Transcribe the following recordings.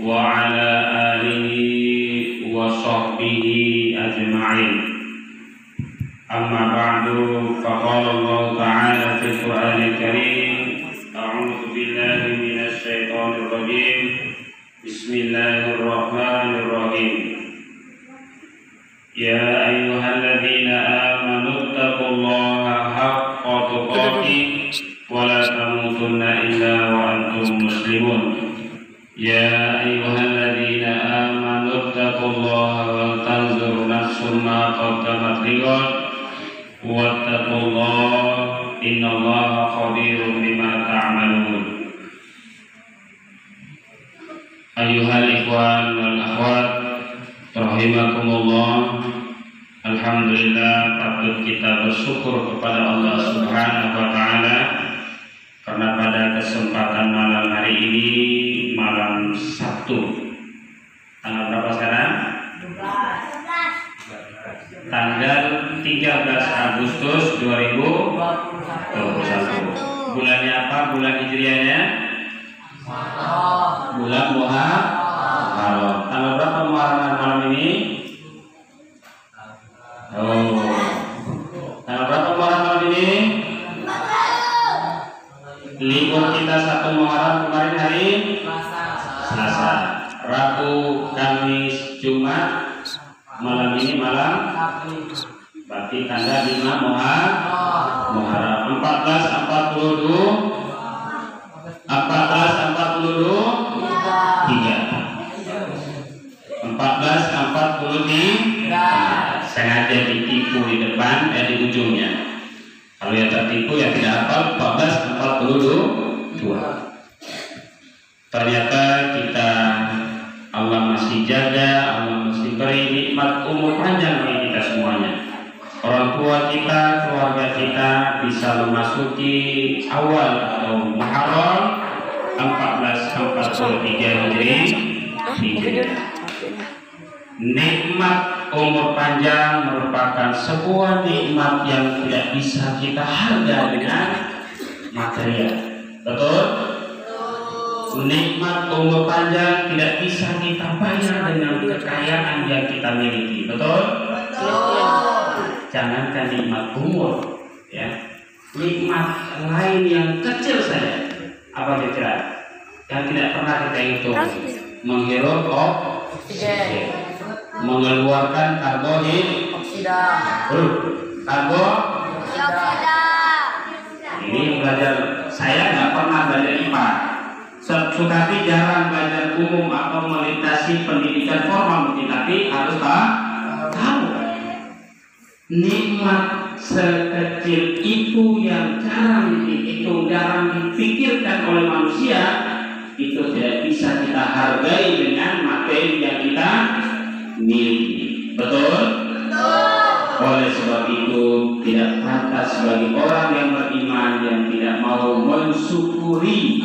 وعلى آله وصحبه أجمعين. أما بعد فقال الله تعالى في القرآن الكريم: أعوذ بالله من الشيطان الرجيم. بسم الله الرحمن الرحيم. يا أيها الذين آمنوا اتقوا الله حق تقاته ولا تموتن إلا وأنتم مسلمون. يا أيها الذين آمنوا اتقوا الله ولتنظر نفس ما قدمت لغد واتقوا الله إن الله خبير بما تعملون. أيها الإخوان والأخوات rahimakumullah. Alhamdulillah, patut kita bersyukur kepada Allah Subhanahu wa taala karena pada kesempatan malam hari ini, malam Sabtu, tanggal berapa sekarang? 12. Tanggal 13 Agustus 2021. Bulannya apa? Bulan Hijriahnya? Bulan Muharram. Tanggal berapa Muharram malam ini? Tanggal berapa Muharram malam ini? Libur kita satu Muharram kemarin hari Selasa, Rabu, Kamis, Jumat, malam ini malam berarti tanggal 5 Muharram 1443 sengaja ditipu di depan di ujungnya. Kalau yang tertipu yang tidak hafal 1442. Ternyata kita Allah masih jaga, Allah masih beri nikmat umur panjang bagi kita semuanya. Orang tua kita, keluarga kita bisa memasuki awal atau Muharram 1443 Hijriah. Nikmat umur panjang merupakan sebuah nikmat yang tidak bisa kita hargai dengan material. Betul? Nikmat umur panjang tidak bisa kita bayar dengan kekayaan yang kita miliki. Betul? Jangankan nikmat umur, ya, nikmat lain yang kecil saja. Apa kira-kira? Yang tidak pernah kita hitung. Menghirup oksigen, mengeluarkan karbondioksida. Ini belajar, saya nggak pernah belajar IPA. Tapi jarang belajar umum atau melintasi pendidikan formal, tapi harus tahu nikmat sekecil itu yang jarang dihitung, jarang dipikirkan oleh manusia. Itu tidak bisa kita hargai dengan materi yang kita miliki. Betul? Oleh sebab itu tidak pantas bagi orang yang beriman yang tidak mau mensyukuri,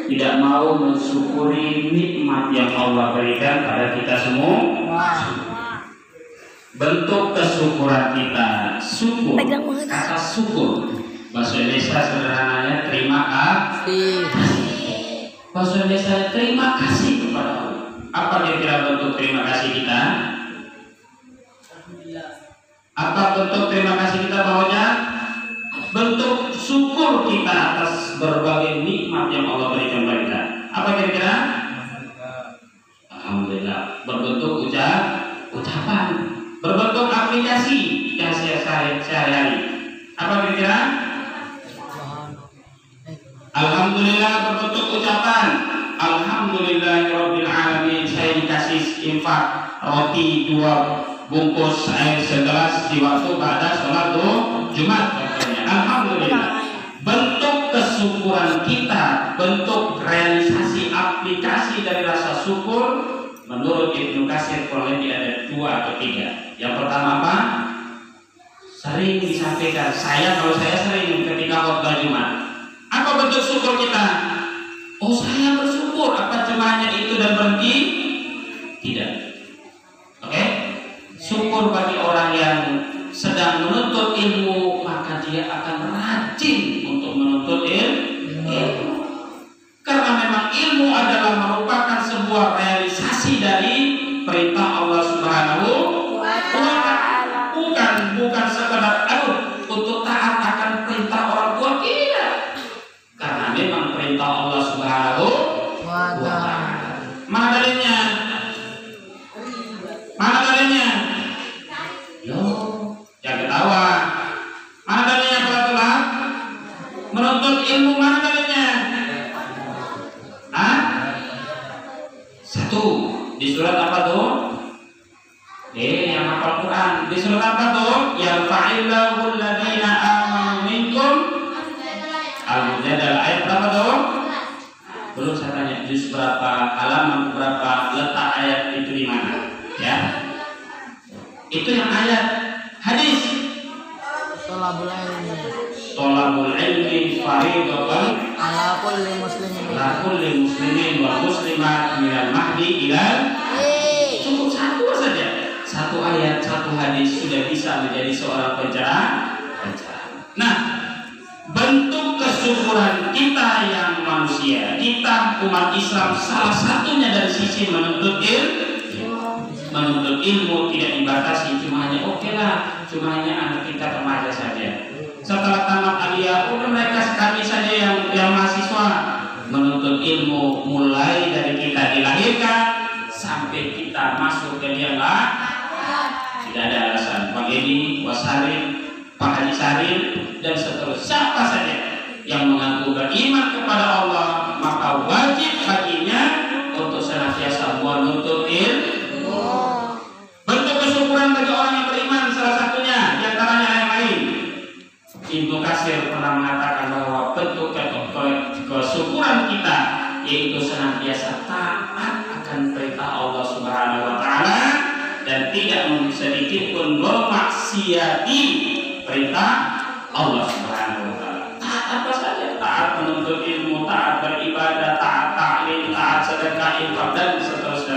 tidak mau mensyukuri nikmat yang Allah berikan pada kita semua. Bentuk kesyukuran kita, syukur, kata syukur bahasa Indonesia sederhananya terima kasih. Bahasa Indonesia terima kasih kepada Allah. Apa kira-kira bentuk terima kasih kita? Apa bentuk terima kasih kita bawahnya? Bentuk syukur kita atas berbagai nikmat yang Allah berikan kepada kita. Apa kira-kira? Alhamdulillah. Berbentuk ucapan, berbentuk aplikasi yang sehari-hari. Apa kira-kira? Alhamdulillah, berbentuk ucapan. Alhamdulillahirabbil alamin. Saya dikasih infak roti 2 bungkus air segelas di waktu pada sholat Jumat. Alhamdulillah. Bentuk kesyukuran kita, bentuk realisasi aplikasi dari rasa syukur menurut Ibnu Katsir kurang lebih ada 2 atau 3. Yang pertama apa? Sering disampaikan. Kalau saya sering ketika khotbah Jumat. Apa bentuk syukur kita? Oh, saya bersyukur. Apa cemanya itu dan berhenti? Tidak. Oke? Syukur bagi orang yang sedang menuntut ilmu, maka dia akan rajin untuk menuntut ilmu. Karena Menuntut ilmu mana dalilnya? Satu di surat apa tuh? Yang hafal Quran di surat apa tuh? Yarfa'illahu alladziina aamanu minkum. Al-Mujadalah ayat berapa tuh? Belum saya tanya juz berapa, halaman berapa, letak ayat itu di mana? Ya. Itu yang ayat. Hadis. Tolabul ilmi fardhatun ala kulli muslimin wal muslimat minal mahdi ilal. Cukup satu saja. Satu ayat, satu hadis sudah bisa menjadi seorang pencerah. Nah, bentuk kesyukuran kita yang manusia, kita umat Islam, salah satunya dari sisi menuntut ilmu tidak dibatasi, cuma hanya cuma hanya anak kita remaja saja. Setelah tamat aliyah, mereka kami saja yang mahasiswa menuntut ilmu mulai dari kita dilahirkan sampai kita masuk ke liang-liang. Tidak ada alasan. Pak Edi, Wasarin, Pak Haji Sarin dan seterusnya, siapa saja yang mengaku beriman kepada Allah, maka wajib baginya untuk senantiasa menuntut ilmu. Bentuk kesyukuran bagi orang yang beriman salah satunya, diantaranya yang lain. Ibnu Katsir pernah mengatakan bahwa bentuk kesyukuran kita yaitu senantiasa taat akan perintah Allah Subhanahu wa taala dan tidak sedikit pun memaksiati perintah Allah Subhanahu wa taala. Taat apa saja, taat menuntut ilmu, taat beribadah, taat taklim, taat sedekah, infak dan seterusnya.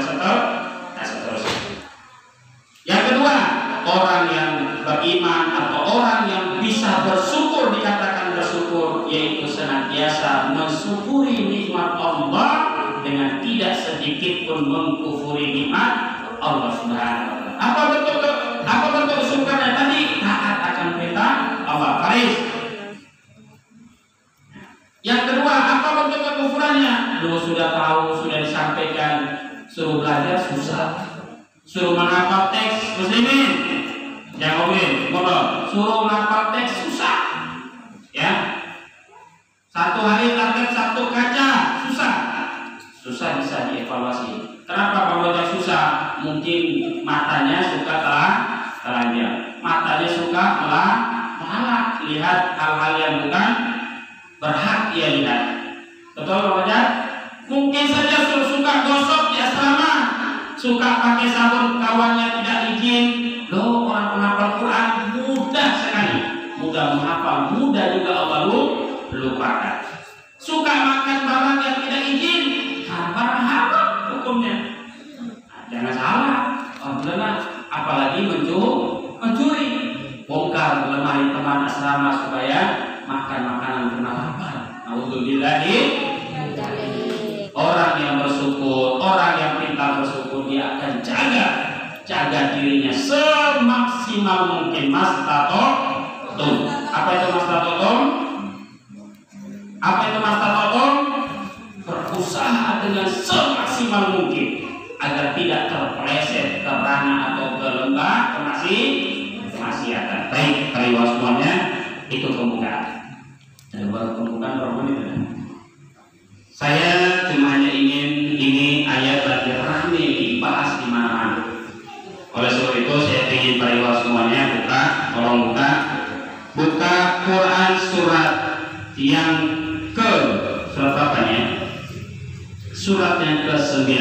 Yang kedua, orang yang beriman atau orang yang bisa bersyukur, dikatakan bersyukur, yaitu senantiasa mensyukuri nikmat Allah dengan tidak sedikit pun mengkufuri nikmat Allah Subhanahu wa taala. Apa bentuk kesyukurannya tadi? Taat akan perintah Allah. Faris. Yang kedua, apa bentuk kekufurannya? Lu sudah tahu, sudah disampaikan, suruh belajar susah. Suruh menghafal teks muslimin, yang suruh menghafal teks susah, ya. Satu hari target satu kaca susah bisa dievaluasi. Kenapa kalau susah? Mungkin matanya suka telanjang, matanya suka malah lihat hal-hal yang bukan berhak ia lihat. Betul Bapak? Mungkin saja suka gosok di asrama, suka pakai sabun kawannya tidak izin. Loh, orang penghafal Quran mudah sekali, mudah menghafal, mudah juga Allah lupakan. Suka makan barang yang tidak izin, barang haram hukumnya. Jangan salah, apalagi mencuri, bongkar lemari teman asrama supaya makan makanan bermartabat. Nauzubillahi. Orang yang bersyukur, orang yang pintar bersyukur, dia akan jaga dirinya semaksimal mungkin. Mastatotum. Apa itu mastatotum? Berusaha dengan semaksimal mungkin agar tidak terpeleset, terana atau kemaksiatan. Baik, para semuanya, itu pembukaan. Ada pembukaan berapa menit? Saya cuma hanya ingin ini ayat lagi rame dibahas di mana-mana. Oleh sebab itu saya ingin para semuanya tolong buka Quran surat yang ke surat apanya? Surat yang ke-9.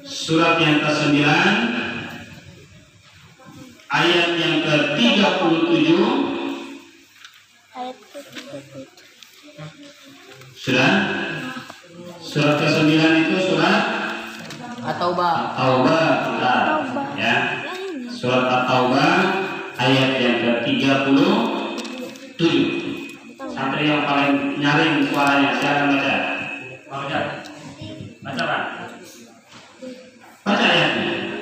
Surat yang ke-9 ayat yang ke-37. Sudah? Surat ke-9 itu surat At-Taubah. Ya. Surat At-Taubah ayat yang ke-37. Santri yang paling nyaring suaranya silakan baca. Baca Pak. Baca ayatnya.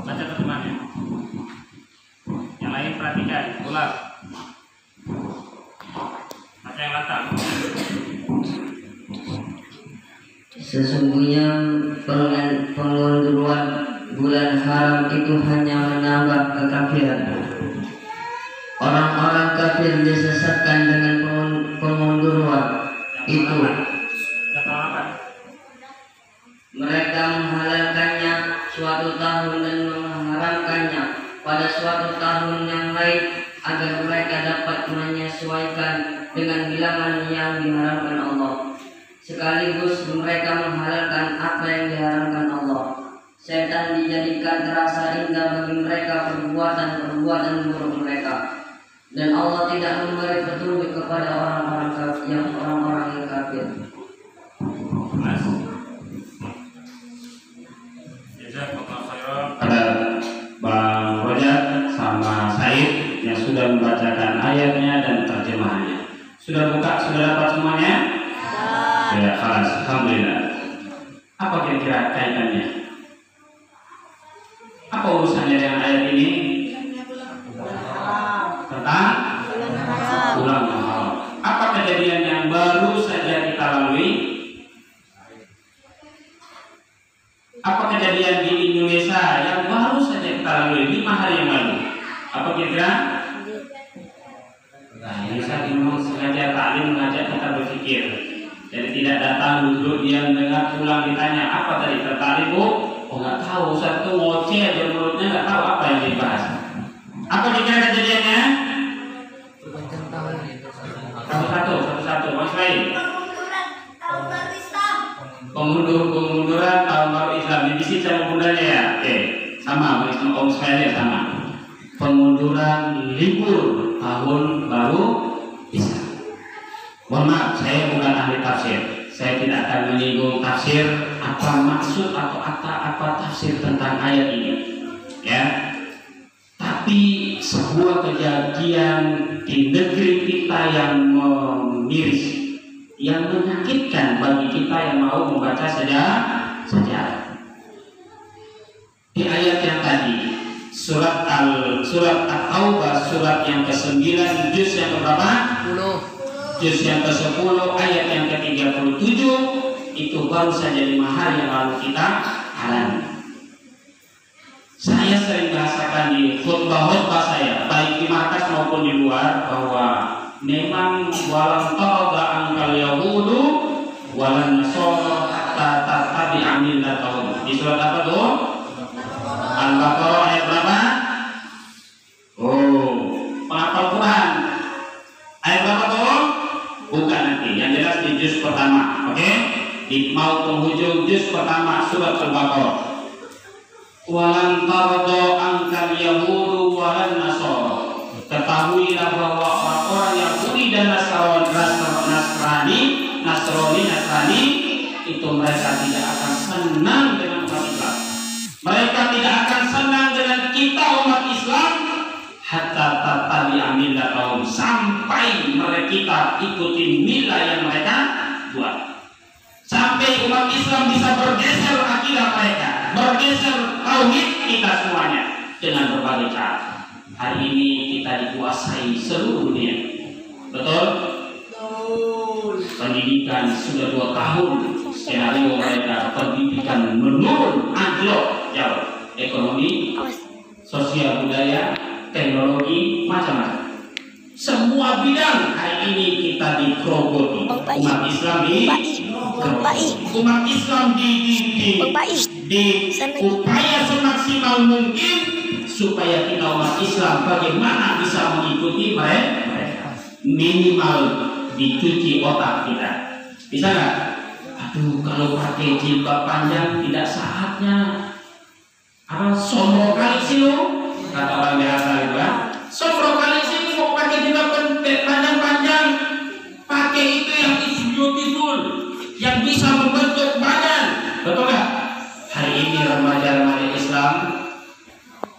Baca terjemahannya. Yang lain perhatikan, ulang. Baca yang lantang. Sesungguhnya pengunduran bulan haram itu hanya menambah kekafiran. Orang-orang kafir disesatkan dengan pengunduran itu. Mereka menghalalkannya suatu tahun dan mengharamkannya pada suatu tahun yang lain agar mereka dapat menyesuaikan dengan bilangan yang diharamkan Allah. Sekaligus mereka menghalalkan apa yang diharamkan Allah. Setan dijadikan terasa indah bagi mereka perbuatan-perbuatan buruk mereka. Dan Allah tidak memberi petunjuk kepada orang-orang yang kafir. Pada Bang Rojak sama Said yang sudah membacakan ayatnya dan terjemahannya. Sudah buka, sudah dapat semuanya? Ya, alhamdulillah. Apa kira-kira kaitannya? Apa urusannya dengan ayat ini? Tentang bulan haram. Apa kejadian yang baru saja kita lalui? Apa kejadian di Indonesia yang baru saja kita lalui 5 hari yang lalu? Apa kira-kira? Nah, ini saya memang sengaja taklim mengajak kita berpikir. Jadi tidak datang duduk diam dengar pulang ditanya apa tadi tertarik bu? Oh nggak tahu, Ustaz itu ngoceh aja mulutnya nggak tahu apa yang dibahas. Apa kira-kira kejadiannya? Satu-satu, Mas lain. Pengunduran tahun baru Islam. Di sini saya mengundangnya ya. Oke, sama Om sekalian sama. Pengunduran libur tahun baru Islam. Mohon maaf, saya bukan ahli tafsir. Saya tidak akan menyinggung tafsir apa maksud atau apa tafsir tentang ayat ini. Ya. Tapi sebuah kejadian di negeri kita yang miris, yang menyakitkan bagi kita yang mau membaca sejarah. Di ayat yang tadi, surat At-Taubah, surat yang ke-9, juz yang ke-berapa? 10. Juz yang ke-10 ayat yang ke-37 itu baru saja 5 hari yang lalu kita alami. Saya sering bahasakan di khutbah-khutbah saya, baik di markas maupun di luar, bahwa memang walam tarada angkal yahudu walan nasara hatta tattabi'a millatahum. Di surat apa tuh? Al-Baqarah ayat berapa? Oh, penghafal Quran. Ayat berapa tuh? Bukan nanti, yang jelas di juz pertama, oke? Di mau penghujung juz pertama surat Al-Baqarah. Walan tarada angkal yahudu walan nasara. Ketahuilah bahwa orang-orang Yahudi dan Nasrani itu mereka tidak akan senang dengan umat Islam. Mereka tidak akan senang dengan kita umat Islam hatta tattabi'a millatahum, sampai mereka ikuti milah yang mereka buat. Sampai umat Islam bisa bergeser akidah mereka, bergeser tauhid kita semuanya dengan berbagai cara. Hari ini kita dikuasai seluruh dunia. Betul? Pendidikan sudah 2 tahun. Skenario mereka pendidikan menurun, anjlok jauh. Ekonomi, sosial budaya, teknologi, macam-macam. Semua bidang hari ini kita dikerogoti. Umat Islam umat Islam di upaya semaksimal mungkin supaya kita umat Islam bagaimana bisa mengikuti mereka. Minimal dicuci otak kita. Bisa nggak? Aduh, kalau pakai jilbab panjang tidak saatnya. Apa sombong kali sih lu? Kata orang biasa itu kan. Sombong kali sih lu mau pakai jilbab panjang-panjang. Pakai itu yang is beautiful, yang bisa membentuk badan. Betul nggak? Hari ini remaja-remaja Islam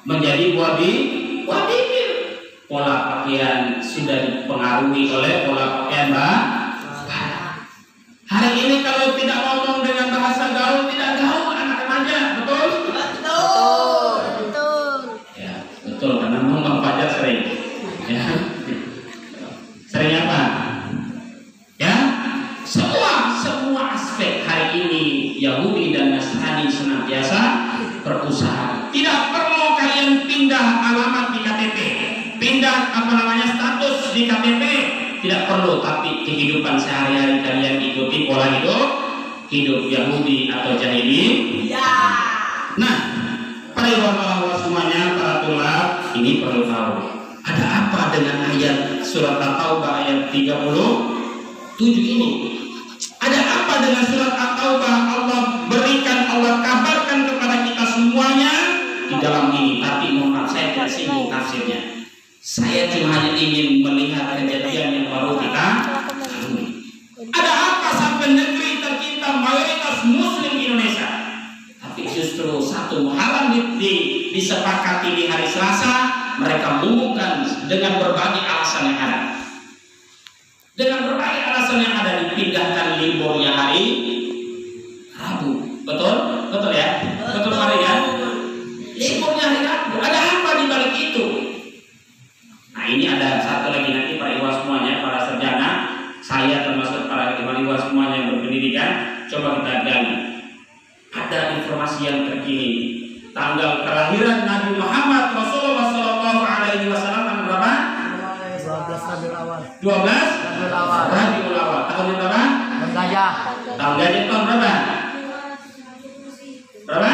menjadi buah bibir. Pola pakaian sudah dipengaruhi oleh pola pakaian hari ini kalau tidak ngomong dengan bahasa gaul, tidak gaul anak remaja, betul? Ya, betul, karena Bang Fajar sering. Ya. Sering apa? Ya, semua aspek hari ini Yahudi dan Nasrani senantiasa berusaha. Tidak perlu kalian pindah alamat di KTP, pindah status di KTP, tidak perlu. Tapi kehidupan sehari-hari kalian ikuti pola hidup Yahudi atau jahili. Nah, para Allah semuanya, para tulab, ini perlu tahu. Ada apa dengan ayat surat At-Taubah ayat 37 ini? Ada apa dengan surat At-Taubah? Allah kabarkan kepada kita semuanya di dalam ini. Tapi mohon maaf, saya tidak singgung tafsirnya. Saya cuma hanya ingin melihat kejadian yang baru kita lalui. Ada apa sampai negeri tercinta mayoritas Muslim Indonesia, tapi justru 1 Muharram disepakati di hari Selasa, mereka mengumumkan dengan berbagai alasan yang ada. Dipindahkan liburnya hari Rabu. Betul ya? Betul hari ya? Liburnya hari Rabu. Ada apa di balik itu? Nah, ini ada satu lagi nanti para ikhwan semuanya, para sarjana, saya termasuk para ikhwan semuanya yang berpendidikan, coba kita gali. Ada informasi yang terkini. Tanggal kelahiran Nabi Muhammad Rasulullah SAW berapa? 12 Rabiul Awal. 12 Rabiul Awal. Tahun berapa? Tahun gajah tahun berapa? Berapa?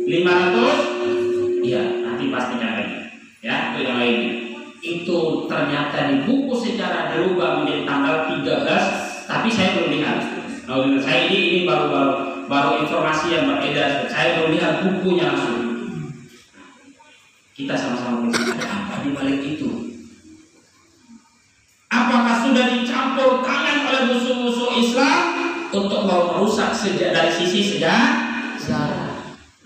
500? Iya, nanti pastikan lagi. Ya, itu yang lainnya. Itu ternyata di buku sejarah dirubah menjadi tanggal 13, tapi saya belum lihat. Nah, saya ini baru informasi yang beredar. Saya belum lihat bukunya langsung. Kita sama-sama melihat ada apa di balik itu. Apakah sudah dicampur tangan oleh musuh-musuh Islam untuk mau merusak dari sisi sejarah?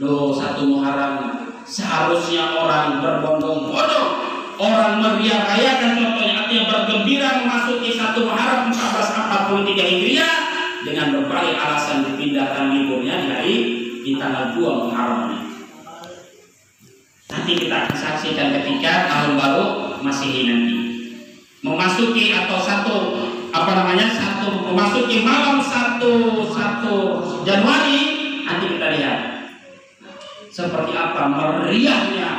Loh, 1 Muharram seharusnya orang berbondong-bondong, orang meriah-rayakan, contohnya artinya bergembira memasuki 1 Muharram 1443 Hijriah dengan berbagai alasan dipindahkan liburnya di tanggal 2 Muharram. Nanti kita akan saksikan ketika tahun baru Masehi nanti memasuki memasuki malam 1 Januari, nanti kita lihat seperti apa meriahnya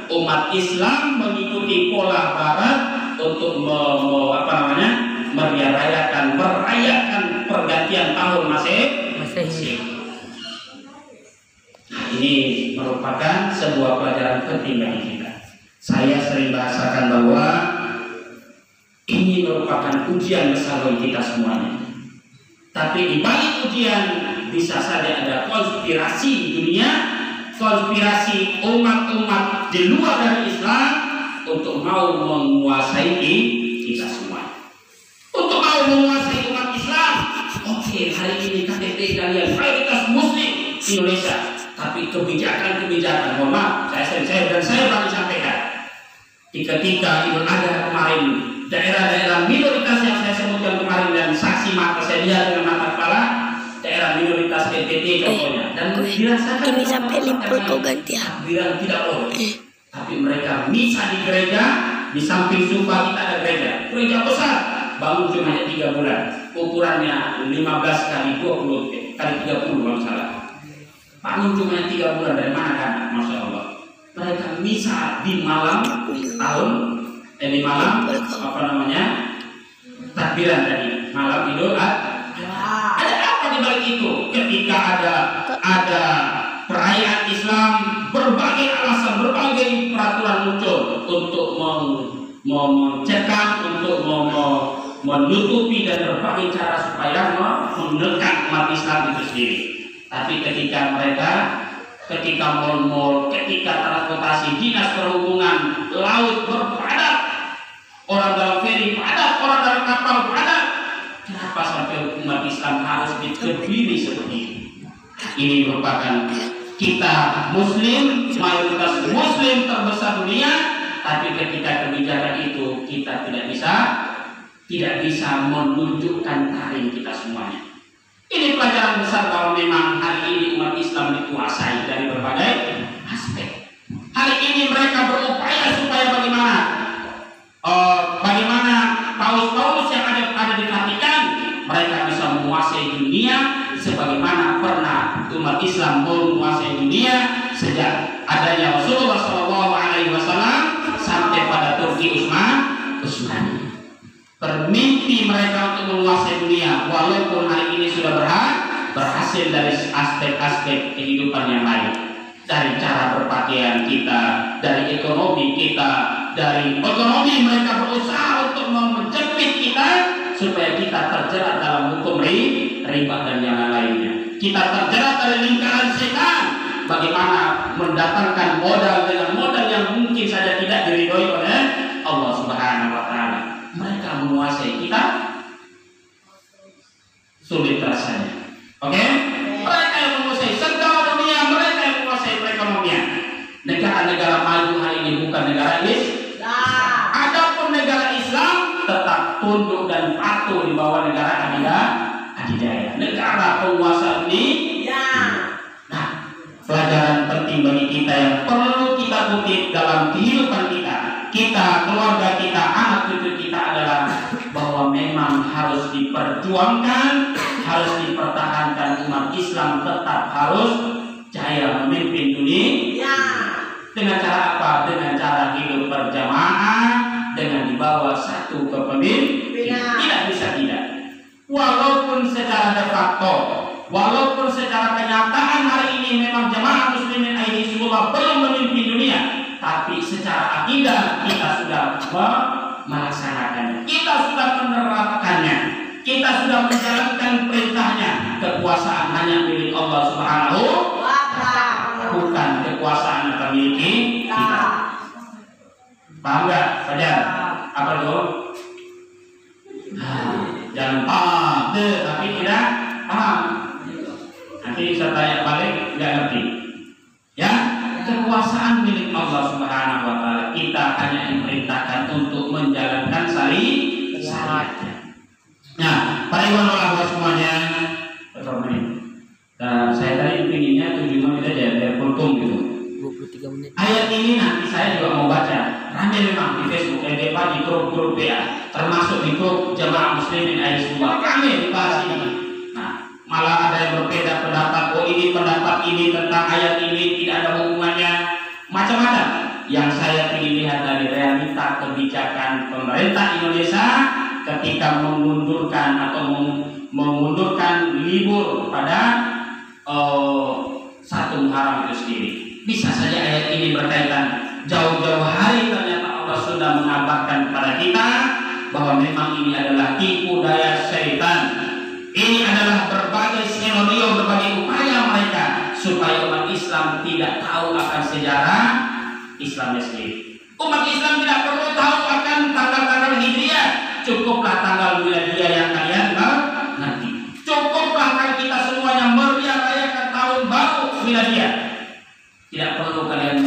umat Islam mengikuti pola Barat untuk merayakan pergantian tahun Masehi. Nah, ini merupakan sebuah pelajaran penting bagi kita. Saya sering bahasakan bahwa ini merupakan ujian besar bagi kita semuanya. Tapi di balik ujian bisa saja ada konspirasi dunia, konspirasi umat-umat di luar dari Islam untuk mau menguasai kita semua. Untuk mau menguasai umat Islam. Oke, hari ini KTP kalian mayoritas Muslim Indonesia, tapi kebijakan-kebijakan, mohon maaf, saya baru sampaikan. Ketika Idul Adha kemarin, daerah-daerah minoritas yang saya sebutkan kemarin dan saksi mata saya lihat dengan mata kepala, daerah minoritas NTT contohnya, dan dirasakan ini sampai limpul kau ganti ya. Bilang tidak boleh, tapi mereka misa di gereja, di samping sufa kita ada gereja besar, bangun cuma 3 bulan, ukurannya 15 kali 20 kali 30 kalau salah. Bangun cuma 3 bulan, dari mana kan? Masya Allah. Mereka misa di malam di malam takbiran tadi, malam Idul Adha. Ada apa di balik itu? Ketika ada perayaan Islam, berbagai alasan, berbagai peraturan muncul untuk mencegah, untuk menutupi dan berbagai cara supaya menekan umat Islam itu sendiri. Tapi ketika mal-mal, ketika transportasi, dinas perhubungan laut berpadat, orang dalam feri padat, orang dalam kapal padat, kenapa sampai umat Islam harus dikebiri seperti ini? Ini merupakan kita Muslim, mayoritas Muslim terbesar dunia, tapi ketika kebijakan itu kita tidak bisa menunjukkan taring kita semuanya. Ini pelajaran besar kalau memang hari ini umat Islam dikuasai dari berbagai aspek. Hari ini mereka berupaya supaya bagaimana paus-paus yang ada di Vatikan, mereka bisa menguasai dunia sebagaimana pernah umat Islam menguasai dunia sejak adanya Rasulullah SAW sampai pada Turki Utsmani. Bermimpi mereka untuk menguasai dunia, walaupun hari ini sudah berhasil dari aspek-aspek kehidupan yang lain, dari cara berpakaian kita, dari ekonomi kita, dari ekonomi mereka berusaha untuk menjepit kita supaya kita terjerat dalam hukum riba dan yang lainnya. Kita terjerat dari lingkaran setan. Bagaimana mendatangkan modal dengan modal yang mungkin saja tidak diridhoi oleh Allah Subhanahu wa taala. Mereka menguasai kita sulit rasanya. Oke? Mereka yang menguasai segala dunia, mereka yang menguasai perekonomian. Negara-negara maju hari ini bukan negara Islam. Adapun negara Islam tetap tunduk dan patuh di bawah negara adidaya. Negara penguasa dunia. Nah, pelajaran penting bagi kita yang perlu kita kutip dalam kehidupan kita, keluarga kita, anak cucu kita adalah bahwa memang harus diperjuangkan, harus dipertahankan umat Islam tetap harus jaya memimpin dunia. Dengan cara apa? Dengan cara hidup berjamaah, dengan dibawa satu kepemimpinan. Tidak bisa tidak. Walaupun secara de facto, walaupun secara kenyataan hari ini memang jamaah muslimin Aisyullah belum memimpin dunia, tapi secara akidah kita sudah melaksanakannya, kita sudah menerapkannya, kita sudah menjalankan perintahnya. Kekuasaan hanya milik Allah Subhanahu wa ta'ala, bukan kekuasaan akan miliki kita. Paham nggak? Fajar? Apa itu? Jangan tapi tidak paham. Nanti saya tanya balik nggak ngerti. Ya, kekuasaan milik Allah Subhanahu wa taala. Kita hanya diperintahkan untuk menjalankan syariatnya. Nah, para ikhwan Allah semuanya, saya tadi pinginnya 7 menit aja biar kultum gitu. 23 menit. Ayat ini nanti saya juga mau baca. Ramai memang di Facebook, di grup-grup WA, termasuk di grup jamaah muslimin Aisyullah. Kami dibahas ini. Nah, malah ada yang berbeda pendapat. Oh, ini pendapat ini tentang ayat ini tidak ada hubungannya, macam-macam. Yang saya ingin lihat dari realita kebijakan pemerintah Indonesia ketika mengundurkan mengundurkan libur pada 1 Muharram itu sendiri. Bisa saja ayat ini berkaitan. Jauh-jauh hari ternyata Allah sudah mengabarkan kepada kita bahwa memang ini adalah tipu daya syaitan. Ini adalah berbagai skenario, berbagai upaya mereka supaya umat Islam tidak tahu akan sejarah Islamnya sendiri. Umat Islam tidak perlu tahu akan tanggal-tanggal hijriah. Cukuplah tanggal miladiyah yang kalian ngerti. Cukuplah kan kita semuanya meriah rayakan tahun baru miladiyah. Tidak perlu kalian